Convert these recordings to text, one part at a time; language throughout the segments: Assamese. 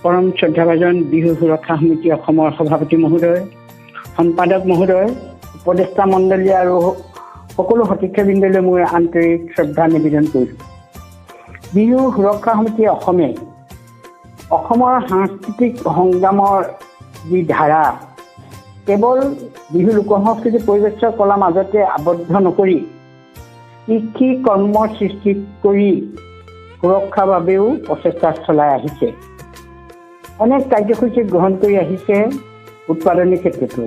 পৰম শ্ৰদ্ধাভাজন বিহু সুৰক্ষা সমিতি অসমৰ সভাপতি মহোদয়, সম্পাদক মহোদয়, উপদেষ্টা মণ্ডলী আৰু সকলো সতীৰ্থবৃন্দলৈ মই আন্তৰিক শ্ৰদ্ধা নিবেদন কৰিছোঁ। বিহু সুৰক্ষা সমিতি অসমৰ সাংস্কৃতিক সংগ্ৰামৰ যি ধাৰা কেৱল বিহু লোকসংস্কৃতি পৰিৱেশ কলাৰ মাজতে আবদ্ধ নকৰি কৃষি কৰ্মৰ সৃষ্টি কৰি সুৰক্ষাৰ বাবেও প্ৰচেষ্টা চলাই আহিছে। অনেক কাৰ্যসূচী গ্ৰহণ কৰি আহিছে। উৎপাদনী ক্ষেত্ৰতো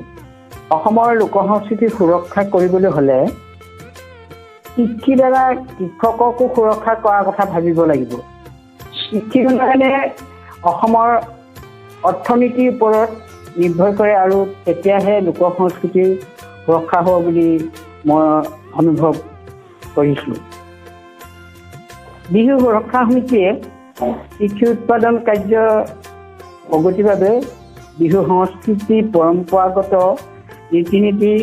অসমৰ লোকসংস্কৃতি সুৰক্ষা কৰিবলৈ হ'লে কৃষিৰ দ্বাৰা কৃষককো সুৰক্ষা কৰাৰ কথা ভাবিব লাগিব। কৃষিৰ কাৰণে অসমৰ অৰ্থনীতিৰ ওপৰত নিৰ্ভৰ কৰে আৰু তেতিয়াহে লোকসংস্কৃতিৰ সুৰক্ষা হ'ব বুলি মই অনুভৱ কৰিছোঁ। বিহু সুৰক্ষা সমিতিয়ে কৃষি উৎপাদন কাৰ্য প্ৰগতিৰ বাবে বিহু সংস্কৃতি পৰম্পৰাগত ৰীতি নীতি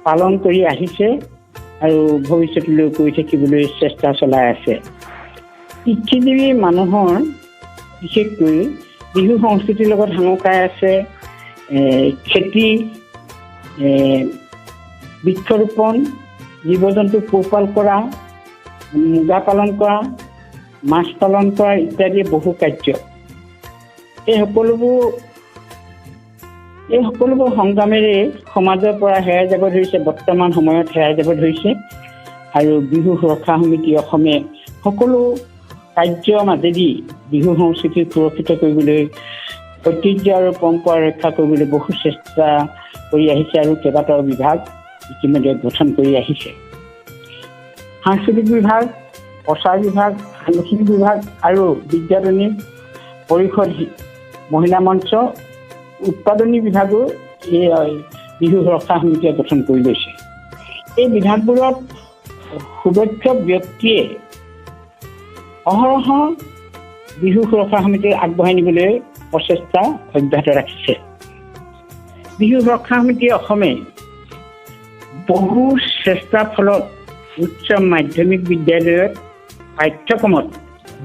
পালন কৰি আহিছে আৰু ভৱিষ্যতলৈ কৰি থাকিবলৈ চেষ্টা চলাই আছে। কৃষিজীৱী মানুহৰ বিশেষকৈ বিহু সংস্কৃতিৰ লগত সাঙুৰ আছে খেতি, বৃক্ষৰোপণ, জীৱ জন্তু পোহপাল কৰা, মুগা পালন কৰা, মাছ পালন কৰা ইত্যাদি বহু কাৰ্য। এই সকলোবোৰ সংগ্ৰামেৰে সমাজৰ পৰা হেৰাই যাব ধৰিছে, বৰ্তমান সময়ত হেৰাই যাব ধৰিছে। আৰু বিহু সুৰক্ষা সমিতি অসমে সকলো কাৰ্যৰ মাজেদি বিহু সংস্কৃতি সুৰক্ষিত কৰিবলৈ, ঐতিহ্য আৰু পৰম্পৰা ৰক্ষা কৰিবলৈ বহু চেষ্টা কৰি আহিছে আৰু কেইবাটাও বিভাগ ইতিমধ্যে গঠন কৰি আহিছে। সাংস্কৃতিক বিভাগ, প্ৰচাৰ বিভাগ, সাংস্কৃতিক বিভাগ আৰু বিদ্যায়তনিক পৰিষদ, মহিলা মঞ্চ, উৎপাদনী বিভাগো এই বিহু সুৰক্ষা সমিতিয়ে গঠন কৰি লৈছে। এই বিভাগবোৰত সুদক্ষ ব্যক্তিয়ে অহৰহ বিহু সুৰক্ষা সমিতিক আগবঢ়াই নিবলৈ প্ৰচেষ্টা অব্যাহত ৰাখিছে। বিহু সুৰক্ষা সমিতিয়ে অসমে বহু চেষ্টাৰ ফলত উচ্চ মাধ্যমিক বিদ্যালয়ত পাঠ্যক্ৰমত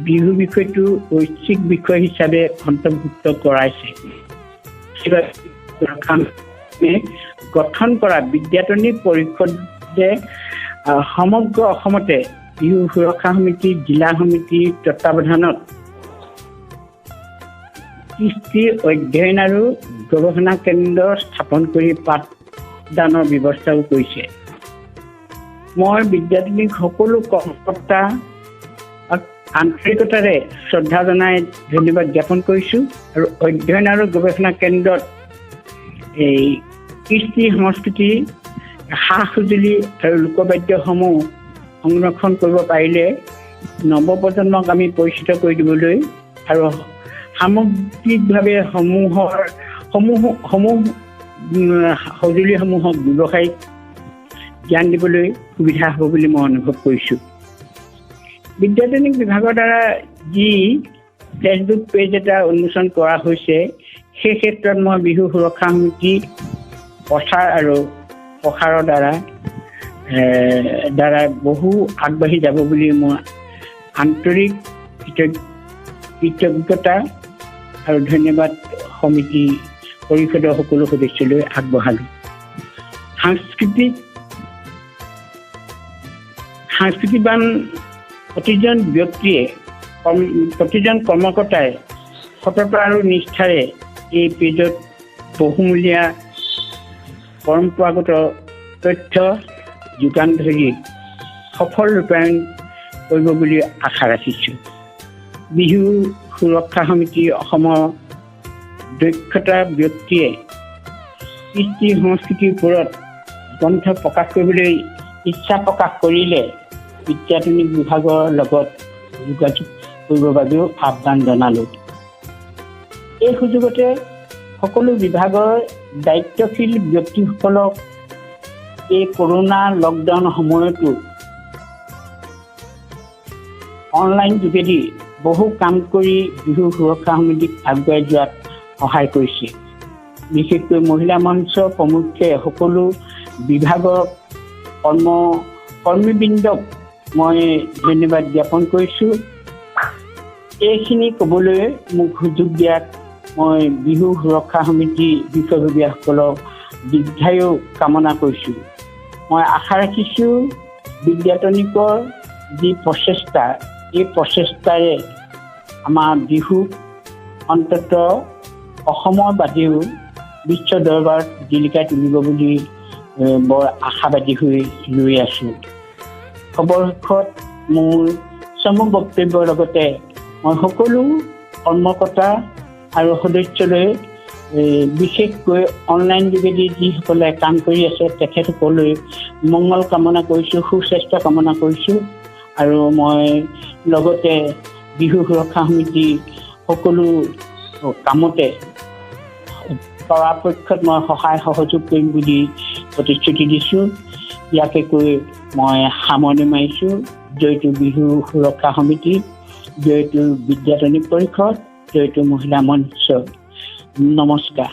বিহু বিষয়টো ঐচ্ছিক বিষয় হিচাপে অন্তৰ্ভুক্ত কৰাইছে। গঠন কৰা বিদ্যায়তনিক পৰিষদে সমগ্ৰ অসমতে বিহু সুৰক্ষা সমিতি, জিলা সমিতিৰ তত্বাৱধানত কৃষ্টি অধ্যয়ন আৰু গৱেষণা কেন্দ্ৰ স্থাপন কৰি পাঠদানৰ ব্যৱস্থাও কৰিছে। মই বিদ্যায়তনিক সকলো কৰ্মকৰ্তা আন্তৰিকতাৰে শ্ৰদ্ধা জনাই ধন্যবাদ জ্ঞাপন কৰিছোঁ। আৰু অধ্যয়ন আৰু গৱেষণা কেন্দ্ৰত এই কৃষ্টি সংস্কৃতি, সা সঁজুলি আৰু লোকবাদ্যসমূহ সংৰক্ষণ কৰিব পাৰিলে নৱপ্ৰজন্মক আমি পৰিচিত কৰি দিবলৈ আৰু সামগ্ৰিকভাৱে সঁজুলিসমূহক ব্যৱসায়িক জ্ঞান দিবলৈ সুবিধা হ'ব বুলি মই অনুভৱ কৰিছোঁ। বিদ্যায়তনিক বিভাগৰ দ্বাৰা যি ফেচবুক পেজ এটা উন্মোচন কৰা হৈছে, সেই ক্ষেত্ৰত মই বিহু সুৰক্ষা সমিতি প্ৰচাৰ আৰু প্ৰসাৰৰ দ্বাৰা বহু আগবাঢ়ি যাব বুলি মই আন্তৰিক কৃতজ্ঞতা আৰু ধন্যবাদ সমিতি পৰিষদৰ সকলো সদস্যলৈ আগবঢ়ালোঁ। সাংস্কৃতিবান প্ৰতিজন ব্যক্তিয়ে, প্ৰতিজন কৰ্মকৰ্তাই সততা আৰু নিষ্ঠাৰে এই পেজত বহুমূলীয়া পৰম্পৰাগত তথ্য যোগান ধৰি সফল ৰূপায়ণ কৰিব বুলি আশা ৰাখিছোঁ। বিহু সুৰক্ষা সমিতি অসমৰ দক্ষতা ব্যক্তিয়ে কৃষ্টি সংস্কৃতিৰ ওপৰত গ্ৰন্থ প্ৰকাশ কৰিবলৈ ইচ্ছা প্ৰকাশ কৰিলে বিদ্যায়তনিক বিভাগৰ লগত যোগাযোগ কৰিবৰ বাবেও আহ্বান জনালোঁ। এই সুযোগতে সকলো বিভাগৰ দায়িত্বশীল ব্যক্তিসকলক এই কৰোণা লকডাউন সময়তো অনলাইন যোগেদি বহু কাম কৰি বিহু সুৰক্ষা সমিতিক আগুৱাই যোৱাত সহায় কৰিছে। বিশেষকৈ মহিলা মঞ্চ প্ৰমুখ্যে সকলো বিভাগৰ কৰ্মীবৃন্দক মই ধন্যবাদ জ্ঞাপন কৰিছোঁ। এইখিনি ক'বলৈ মোক সুযোগ দিয়াত মই বিহু সুৰক্ষা সমিতি বিষয়ববীয়াসকলক দীৰ্ঘায়ু কামনা কৰিছোঁ। মই আশা ৰাখিছোঁ বিদ্যাটনিকৰ যি প্ৰচেষ্টা, এই প্ৰচেষ্টাৰে আমাৰ বিহুক অন্তত অসমৰ বাদেও বিশ্ব দৰবাৰত জিলিকাই তুলিব বুলি বৰ আশাবাদী হৈ লৈ আছোঁ। অৱশেষত মোৰ চমু বক্তব্যৰ লগতে মই সকলো কৰ্মকৰ্তা আৰু সদস্যলৈ বিশেষকৈ অনলাইন যোগেদি যিসকলে কাম কৰি আছে তেখেতসকললৈ মংগল কামনা কৰিছোঁ, সুস্বাস্থ্য কামনা কৰিছোঁ। আৰু মই লগতে বিহু সুৰক্ষা সমিতি সকলো কামতে পৰাপক্ষত মই সহায় সহযোগ কৰিম বুলি প্ৰতিশ্ৰুতি দিছোঁ। ইয়াকে কৈ মই সামৰণি মাৰিছোঁ। জয়তু বিহু সুৰক্ষা সমিতি, জয়তু বিদ্যাটনিক পৰিষদ, জয়তু মহিলা মঞ্চ। নমস্কাৰ।